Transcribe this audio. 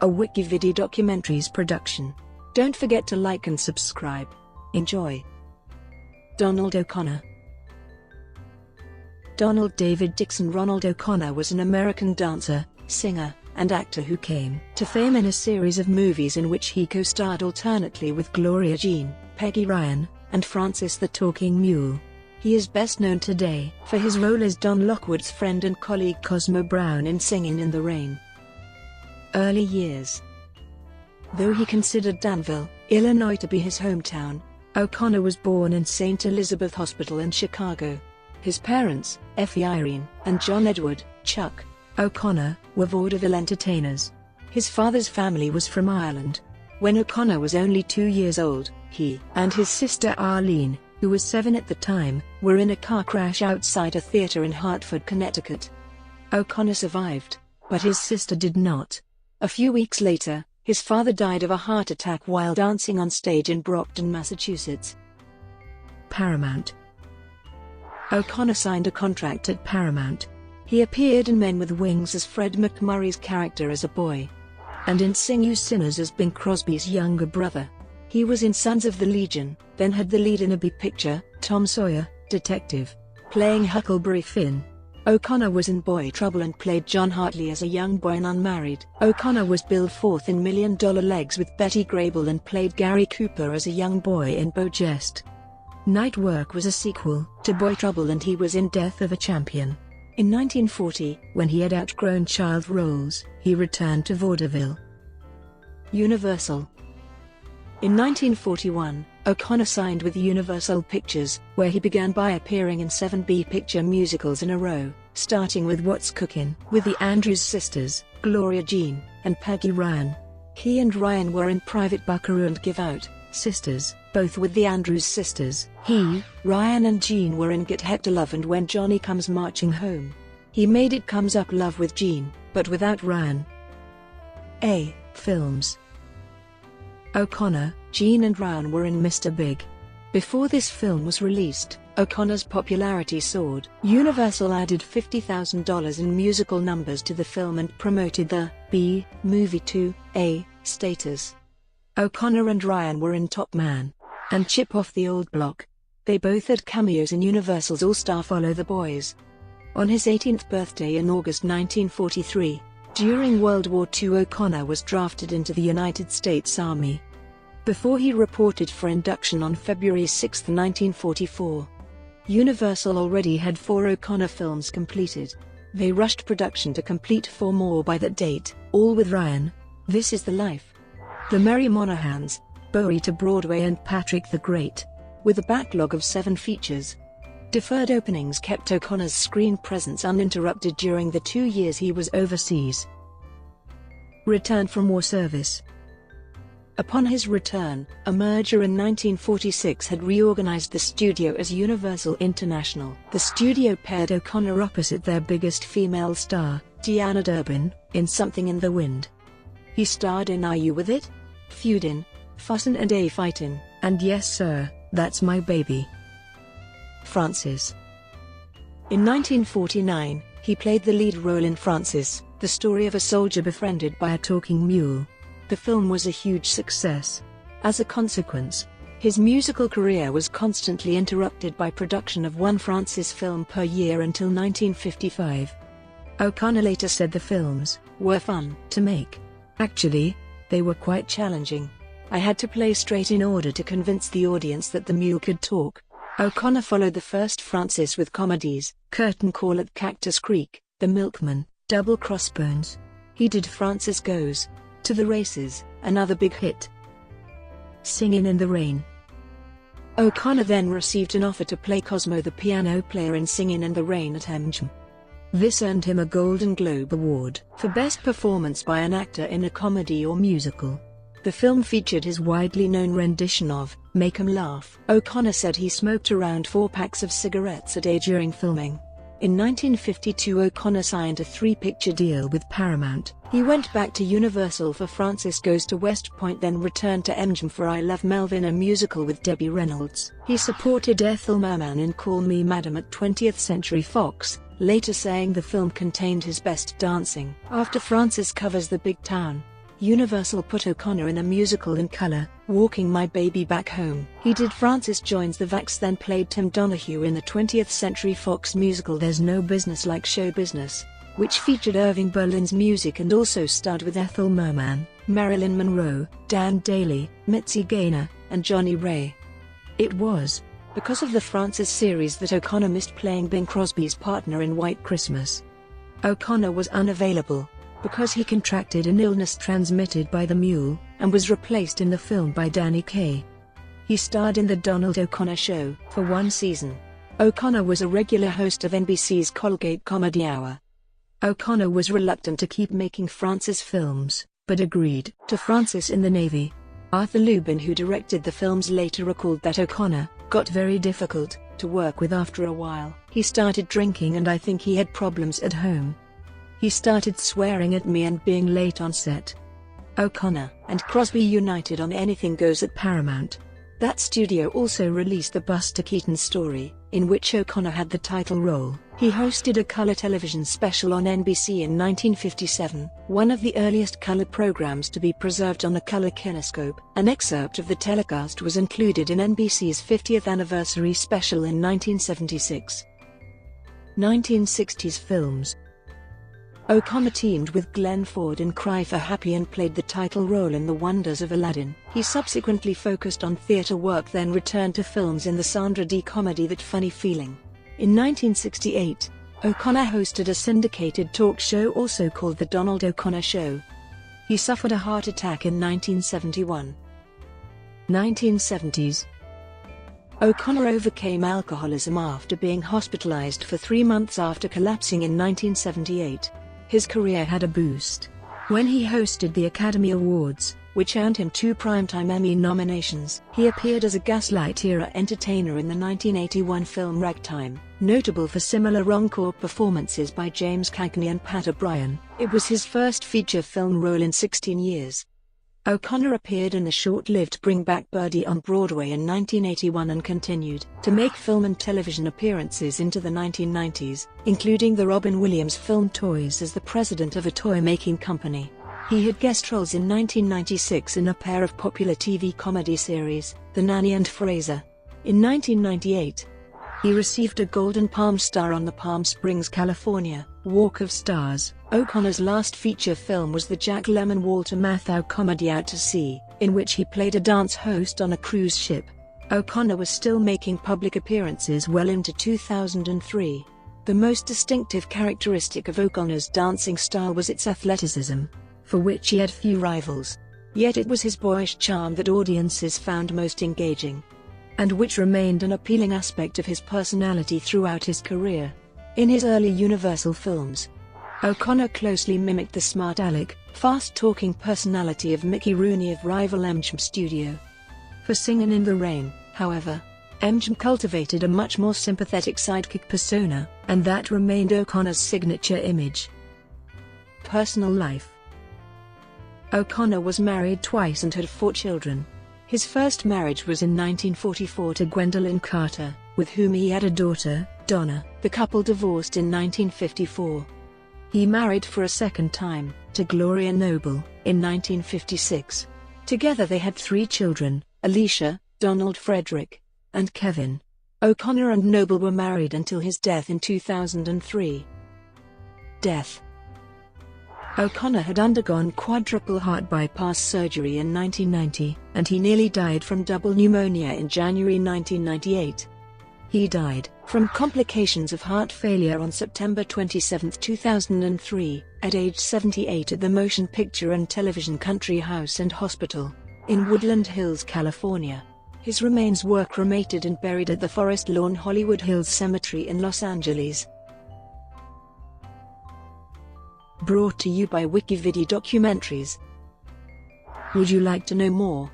a WikiVidi documentaries production. Don't forget to like and subscribe. Enjoy. Donald O'Connor. Donald David Dixon Ronald O'Connor was an American dancer, singer, and actor who came to fame in a series of movies in which he co-starred alternately with Gloria Jean, Peggy Ryan, and Francis the Talking Mule. He is best known today for his role as Don Lockwood's friend and colleague Cosmo Brown in Singin' in the Rain. Early years. Though he considered Danville, Illinois to be his hometown, O'Connor was born in St. Elizabeth Hospital in Chicago. His parents, Effie Irene and John Edward Chuck O'Connor, were vaudeville entertainers. His father's family was from Ireland. When O'Connor was only 2 years old, he and his sister Arlene, who was 7 at the time, were in a car crash outside a theater in Hartford, Connecticut. O'Connor survived, but his sister did not. A few weeks later, his father died of a heart attack while dancing on stage in Brockton, Massachusetts. Paramount. O'Connor signed a contract at Paramount. He appeared in Men with Wings as Fred McMurray's character as a boy, and in Sing You Sinners as Bing Crosby's younger brother. He was in Sons of the Legion, then had the lead in a B picture, Tom Sawyer, Detective, playing Huckleberry Finn. O'Connor was in Boy Trouble and played John Hartley as a young boy and unmarried. O'Connor was billed fourth in $1 Million Legs with Betty Grable and played Gary Cooper as a young boy in Beau Geste. Night Work was a sequel to Boy Trouble, and he was in Death of a Champion. In 1940, when he had outgrown child roles, he returned to vaudeville. Universal. In 1941, O'Connor signed with Universal Pictures, where he began by appearing in 7 B-picture musicals in a row, starting with What's Cookin' with the Andrews Sisters, Gloria Jean, and Peggy Ryan. He and Ryan were in Private Buckaroo and Give Out, Sisters, both with the Andrews Sisters. He, Ryan and Jean were in Get Hector Love and When Johnny Comes Marching Home. He made It Comes Up Love with Jean, but without Ryan. Films. O'Connor, Jean and Ryan were in Mr. Big. Before this film was released, O'Connor's popularity soared. Universal added $50,000 in musical numbers to the film and promoted the B movie to A status. O'Connor and Ryan were in Top Man and Chip Off the Old Block. They both had cameos in Universal's All-Star Follow the Boys. On his 18th birthday in August 1943, during World War II, O'Connor was drafted into the United States Army. Before he reported for induction on February 6, 1944. Universal already had 4 O'Connor films completed. They rushed production to complete 4 more by that date, all with Ryan: This Is the Life, The Merry Monaghan's, Bowie to Broadway and Patrick the Great. With a backlog of 7 features. Deferred openings kept O'Connor's screen presence uninterrupted during the 2 years he was overseas. Return from war service. Upon his return, a merger in 1946 had reorganized the studio as Universal International. The studio paired O'Connor opposite their biggest female star, Deanna Durbin, in Something in the Wind. He starred in Are You With It?, Feudin', Fussin' and A Fightin', and Yes Sir, That's My Baby. Francis. In 1949, he played the lead role in Francis, the story of a soldier befriended by a talking mule. The film was a huge success. As a consequence, his musical career was constantly interrupted by production of one Francis film per year until 1955. O'Connor later said the films were fun to make. Actually, they were quite challenging. I had to play straight in order to convince the audience that the mule could talk. O'Connor followed the first Francis with comedies, Curtain Call at Cactus Creek, The Milkman, Double Crossbones. He did Francis Goes to the Races, another big hit. Singin' in the Rain. O'Connor then received an offer to play Cosmo the piano player in Singin' in the Rain at MGM. This earned him a Golden Globe Award for Best Performance by an Actor in a Comedy or Musical. The film featured his widely known rendition of Make 'Em Laugh. O'Connor said he smoked around 4 packs of cigarettes a day during filming. In 1952, O'Connor signed a 3-picture deal with Paramount. He went back to Universal for Francis Goes to West Point, then returned to MGM for I Love Melvin, a musical with Debbie Reynolds. He supported Ethel Merman in Call Me Madam at 20th Century Fox, later saying the film contained his best dancing. After Francis covers the big town, Universal put O'Connor in a musical in color, Walking My Baby Back Home. He did Francis Joins the Vax, then played Tim Donahue in the 20th Century Fox musical There's No Business Like Show Business, which featured Irving Berlin's music and also starred with Ethel Merman, Marilyn Monroe, Dan Daly, Mitzi Gaynor, and Johnny Ray. It was because of the Francis series that O'Connor missed playing Bing Crosby's partner in White Christmas. O'Connor was unavailable because he contracted an illness transmitted by the mule, and was replaced in the film by Danny Kaye. He starred in The Donald O'Connor Show for one season. O'Connor was a regular host of NBC's Colgate Comedy Hour. O'Connor was reluctant to keep making Francis films, but agreed to Francis in the Navy. Arthur Lubin, who directed the films, later recalled that O'Connor got very difficult to work with after a while. He started drinking and I think he had problems at home. He started swearing at me and being late on set. O'Connor and Crosby united on Anything Goes at Paramount. That studio also released the Buster Keaton story, in which O'Connor had the title role. He hosted a color television special on NBC in 1957, one of the earliest color programs to be preserved on a color kinescope. An excerpt of the telecast was included in NBC's 50th anniversary special in 1976. 1960s films. O'Connor teamed with Glenn Ford in Cry for Happy and played the title role in The Wonders of Aladdin. He subsequently focused on theater work, then returned to films in the Sandra Dee comedy That Funny Feeling. In 1968, O'Connor hosted a syndicated talk show also called The Donald O'Connor Show. He suffered a heart attack in 1971. 1970s. O'Connor overcame alcoholism after being hospitalized for 3 months after collapsing in 1978. His career had a boost when he hosted the Academy Awards, which earned him 2 Primetime Emmy nominations. He appeared as a Gaslight-era entertainer in the 1981 film Ragtime, notable for similar encore performances by James Cagney and Pat O'Brien. It was his first feature film role in 16 years. O'Connor appeared in the short-lived Bring Back Birdie on Broadway in 1981 and continued to make film and television appearances into the 1990s, including the Robin Williams film Toys as the president of a toy-making company. He had guest roles in 1996 in a pair of popular TV comedy series, The Nanny and Frasier. In 1998, he received a Golden Palm Star on the Palm Springs, California Walk of Stars. O'Connor's last feature film was the Jack Lemmon Walter Matthau comedy Out to Sea, in which he played a dance host on a cruise ship. O'Connor was still making public appearances well into 2003. The most distinctive characteristic of O'Connor's dancing style was its athleticism, for which he had few rivals. Yet it was his boyish charm that audiences found most engaging, and which remained an appealing aspect of his personality throughout his career. In his early Universal films, O'Connor closely mimicked the smart aleck, fast-talking personality of Mickey Rooney of rival MGM Studio. For Singin' in the Rain, however, MGM cultivated a much more sympathetic sidekick persona, and that remained O'Connor's signature image. Personal life. O'Connor was married twice and had 4 children. His first marriage was in 1944 to Gwendolyn Carter, with whom he had a daughter, Donna. The couple divorced in 1954. He married for a second time, to Gloria Noble, in 1956. Together they had 3 children, Alicia, Donald Frederick, and Kevin. O'Connor and Noble were married until his death in 2003. Death. O'Connor had undergone quadruple heart bypass surgery in 1990, and he nearly died from double pneumonia in January 1998. He died from complications of heart failure on September 27, 2003, at age 78 at the Motion Picture and Television Country House and Hospital in Woodland Hills, California. His remains were cremated and buried at the Forest Lawn Hollywood Hills Cemetery in Los Angeles. Brought to you by WikiVidi Documentaries. Would you like to know more?